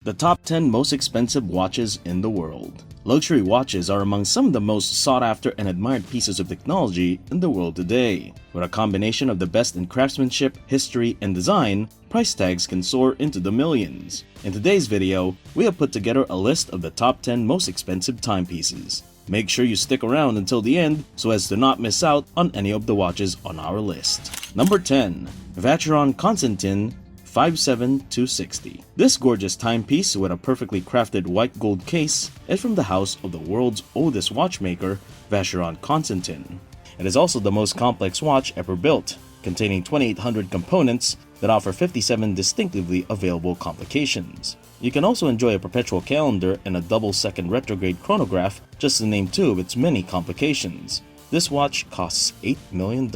The top 10 most expensive watches in the world. Luxury watches are among some of the most sought after and admired pieces of technology in the world today. With a combination of the best in craftsmanship, history, and design, price tags can soar into the millions. In today's video, we have put together a list of the top 10 most expensive timepieces. Make sure you stick around until the end so as to not miss out on any of the watches on our list. Number 10. Vacheron Constantin 57260. This gorgeous timepiece with a perfectly crafted white gold case is from the house of the world's oldest watchmaker, Vacheron Constantin. It is also the most complex watch ever built, containing 2,800 components that offer 57 distinctively available complications. You can also enjoy a perpetual calendar and a double-second retrograde chronograph, just to name two of its many complications. This watch costs $8 million.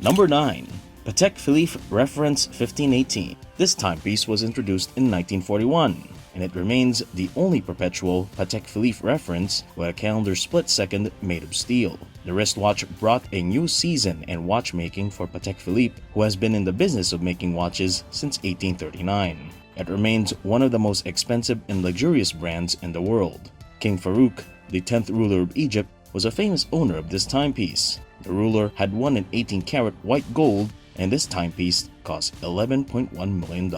Number 9. Patek Philippe Reference 1518. This timepiece was introduced in 1941, and it remains the only perpetual Patek Philippe reference with a calendar split second made of steel. The wristwatch brought a new season in watchmaking for Patek Philippe, who has been in the business of making watches since 1839. It remains one of the most expensive and luxurious brands in the world. King Farouk, the 10th ruler of Egypt, was a famous owner of this timepiece. The ruler had one in 18-karat white gold, and this timepiece cost $11.1 million.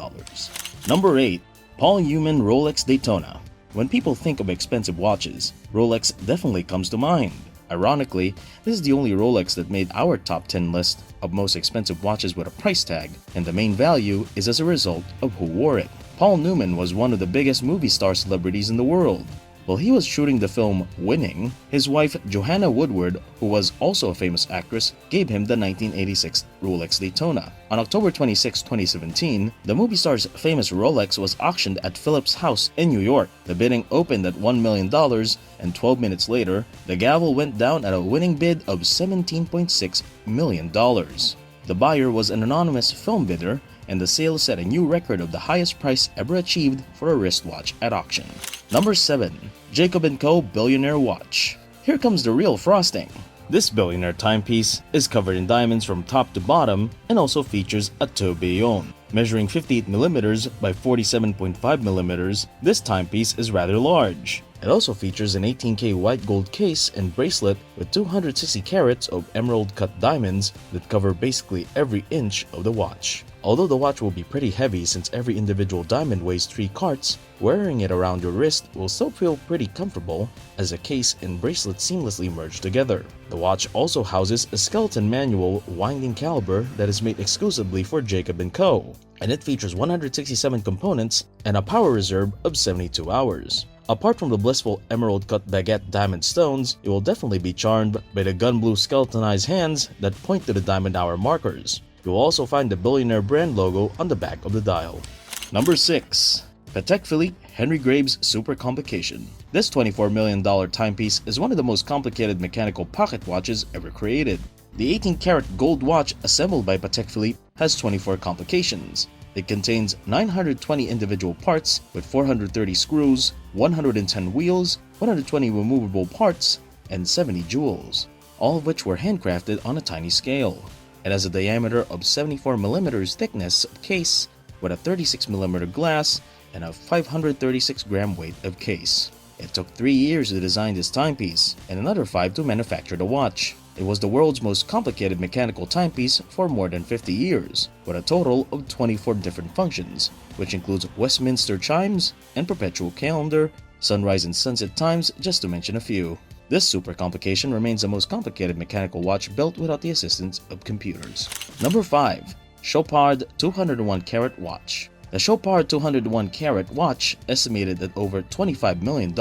Number 8. Paul Newman Rolex Daytona. When people think of expensive watches, Rolex definitely comes to mind. Ironically, this is the only Rolex that made our top 10 list of most expensive watches with a price tag, and the main value is as a result of who wore it. Paul Newman was one of the biggest movie star celebrities in the world. While he was shooting the film Winning, his wife Johanna Woodward, who was also a famous actress, gave him the 1986 Rolex Daytona. On October 26, 2017, the movie star's famous Rolex was auctioned at Philippe's house in New York. The bidding opened at $1 million, and 12 minutes later, the gavel went down at a winning bid of $17.6 million. The buyer was an anonymous film bidder, and the sale set a new record of the highest price ever achieved for a wristwatch at auction. Number 7. Jacob&Co Billionaire Watch. Here comes the real frosting. This Billionaire timepiece is covered in diamonds from top to bottom and also features a tourbillon. Measuring 58mm by 47.5mm, this timepiece is rather large. It also features an 18K white gold case and bracelet with 260 carats of emerald-cut diamonds that cover basically every inch of the watch. Although the watch will be pretty heavy since every individual diamond weighs 3 carats, wearing it around your wrist will still feel pretty comfortable as the case and bracelet seamlessly merge together. The watch also houses a skeleton manual winding caliber that is made exclusively for Jacob&Co, and it features 167 components and a power reserve of 72 hours. Apart from the blissful emerald-cut baguette diamond stones, you will definitely be charmed by the gun blue skeletonized hands that point to the diamond hour markers. You will also find the Billionaire brand logo on the back of the dial. Number 6. Patek Philippe Henry Graves Super Complication. This $24 million timepiece is one of the most complicated mechanical pocket watches ever created. The 18-karat gold watch assembled by Patek Philippe has 24 complications. It contains 920 individual parts with 430 screws, 110 wheels, 120 removable parts, and 70 jewels, all of which were handcrafted on a tiny scale. It has a diameter of 74mm thickness of case with a 36mm glass and a 536-gram weight of case. It took 3 years to design this timepiece and another 5 to manufacture the watch. It was the world's most complicated mechanical timepiece for more than 50 years, with a total of 24 different functions, which includes Westminster chimes and perpetual calendar, sunrise and sunset times, just to mention a few. This super complication remains the most complicated mechanical watch built without the assistance of computers. Number 5. Chopard 201-karat watch. The Chopard 201-karat watch, estimated at over $25 million,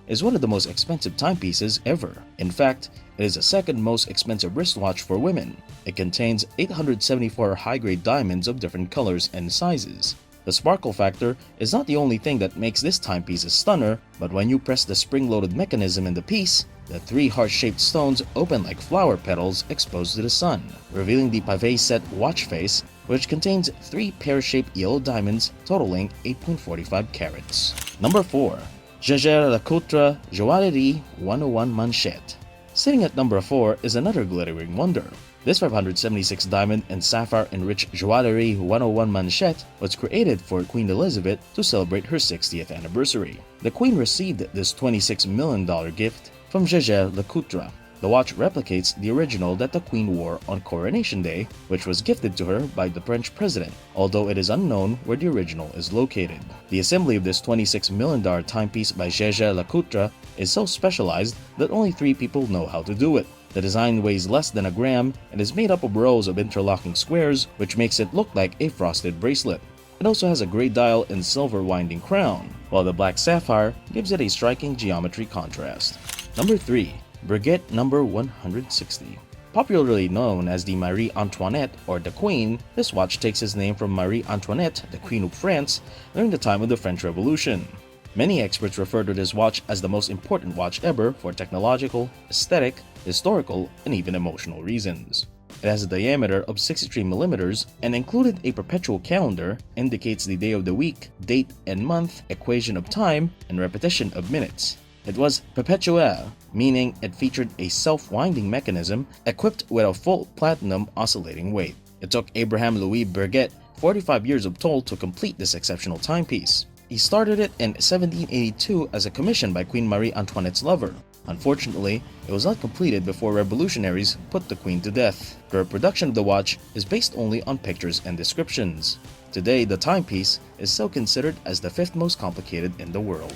is one of the most expensive timepieces ever. In fact, it is the second most expensive wristwatch for women. It contains 874 high-grade diamonds of different colors and sizes. The sparkle factor is not the only thing that makes this timepiece a stunner, but when you press the spring-loaded mechanism in the piece, the 3 heart-shaped stones open like flower petals exposed to the sun, revealing the pavé set watch face, which contains 3 pear-shaped yellow diamonds totaling 8.45 carats. Number 4. JaegerLeCoultre Joaillerie 101 Manchette. Sitting at number 4 is another glittering wonder. This 576 diamond and sapphire enriched Joaillerie 101 Manchette was created for Queen Elizabeth to celebrate her 60th anniversary. The Queen received this $26 million gift from JaegerLeCoultre. The watch replicates the original that the Queen wore on Coronation Day, which was gifted to her by the French president, although it is unknown where the original is located. The assembly of this $26 million timepiece by JaegerLeCoultre is so specialized that only 3 people know how to do it. The design weighs less than a gram and is made up of rows of interlocking squares, which makes it look like a frosted bracelet. It also has a gray dial and silver winding crown, while the black sapphire gives it a striking geometry contrast. Number 3. Brigade number 160. Popularly known as the Marie Antoinette or the Queen, this watch takes its name from Marie Antoinette, the Queen of France, during the time of the French Revolution. Many experts refer to this watch as the most important watch ever for technological, aesthetic, historical, and even emotional reasons. It has a diameter of 63 millimeters and included a perpetual calendar, indicates the day of the week, date and month, equation of time, and repetition of minutes. It was perpetuel, meaning it featured a self-winding mechanism equipped with a full platinum oscillating weight. It took Abraham Louis Brigade 45 years of toil to complete this exceptional timepiece. He started it in 1782 as a commission by Queen Marie Antoinette's lover. Unfortunately, it was not completed before revolutionaries put the Queen to death. The reproduction of the watch is based only on pictures and descriptions. Today, the timepiece is still considered as the 5th most complicated in the world.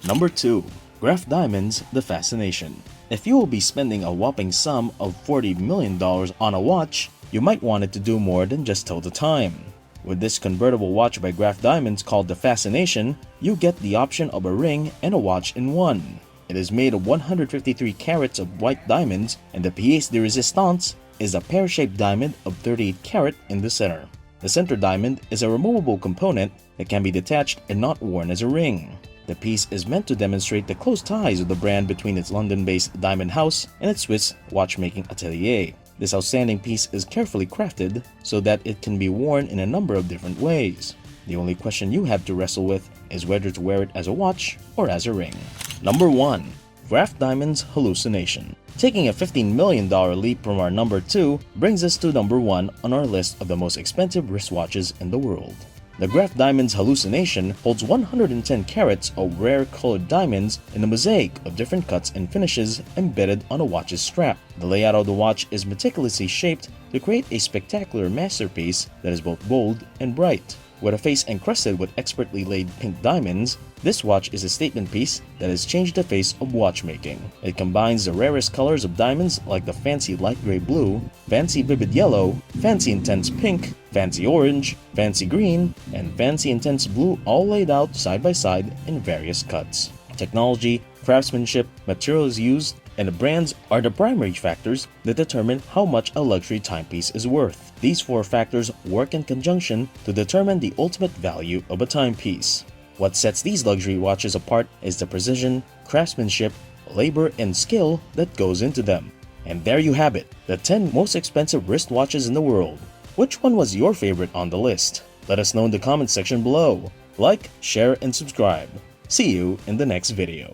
Number 2. Graph Diamonds, the Fascination. If you will be spending a whopping sum of $40 million on a watch, you might want it to do more than just tell the time. With this convertible watch by Graph Diamonds called the Fascination, you get the option of a ring and a watch in one. It is made of 153 carats of white diamonds, and the pièce de résistance is a pear-shaped diamond of 38 carat in the center. The center diamond is a removable component that can be detached and not worn as a ring. The piece is meant to demonstrate the close ties of the brand between its London-based diamond house and its Swiss watchmaking atelier. This outstanding piece is carefully crafted so that it can be worn in a number of different ways. The only question you have to wrestle with is whether to wear it as a watch or as a ring. Number 1. Graph Diamonds Hallucination. Taking a $15 million leap from our number 2 brings us to number 1 on our list of the most expensive wristwatches in the world. The Graph Diamonds Hallucination holds 110 carats of rare colored diamonds in a mosaic of different cuts and finishes embedded on a watch's strap. The layout of the watch is meticulously shaped to create a spectacular masterpiece that is both bold and bright. With a face encrusted with expertly laid pink diamonds, this watch is a statement piece that has changed the face of watchmaking. It combines the rarest colors of diamonds like the fancy light gray blue, fancy vivid yellow, fancy intense pink, fancy orange, fancy green, and fancy intense blue, all laid out side by side in various cuts. Technology, craftsmanship, materials used, and the brands are the primary factors that determine how much a luxury timepiece is worth. These 4 factors work in conjunction to determine the ultimate value of a timepiece. What sets these luxury watches apart is the precision, craftsmanship, labor, and skill that goes into them. And there you have it, the 10 most expensive wristwatches in the world. Which one was your favorite on the list? Let us know in the comment section below. Like, share, and subscribe. See you in the next video.